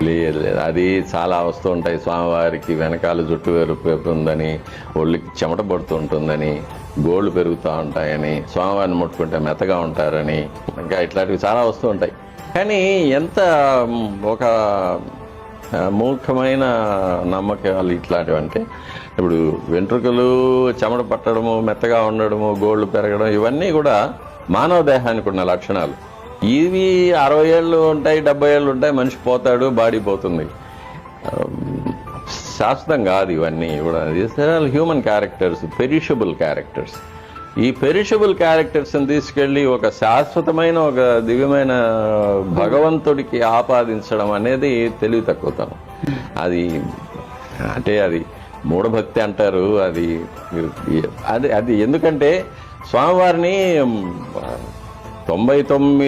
లేదు లేదు, అది చాలా వస్తూ ఉంటాయి. స్వామివారికి వెనకాల జుట్టు ఉందని, ఒళ్ళకి చెమట పడుతూ ఉంటుందని, గోళ్ళు పెరుగుతూ ఉంటాయని, స్వామివారిని ముట్టుకుంటే మెత్తగా ఉంటారని, ఇంకా ఇట్లాంటివి చాలా వస్తూ ఉంటాయి. కానీ ఎంత ఒక మూర్ఖమైన నమ్మకాలు ఇట్లాంటివి అంటే, ఇప్పుడు వెంట్రుకలు చెమట పట్టడము, మెత్తగా ఉండడము, గోళ్ళు పెరగడం, ఇవన్నీ కూడా మానవ దేహానికి ఉన్న లక్షణాలు. ఇవి 60 ఏళ్ళు ఉంటాయి, 70 ఏళ్ళు ఉంటాయి, మనిషి పోతాడు, బాడీ పోతుంది. శాశ్వతం కాదు ఇవన్నీ కూడా. Human characters, perishable characters. ఈ పెరిషబుల్ క్యారెక్టర్స్ని తీసుకెళ్ళి ఒక శాశ్వతమైన, ఒక దివ్యమైన భగవంతుడికి ఆపాదించడం అనేది తెలివి తక్కువతనం. అది అంటే అది మూఢభక్తి అంటారు. అది అది ఎందుకంటే స్వామివారిని 99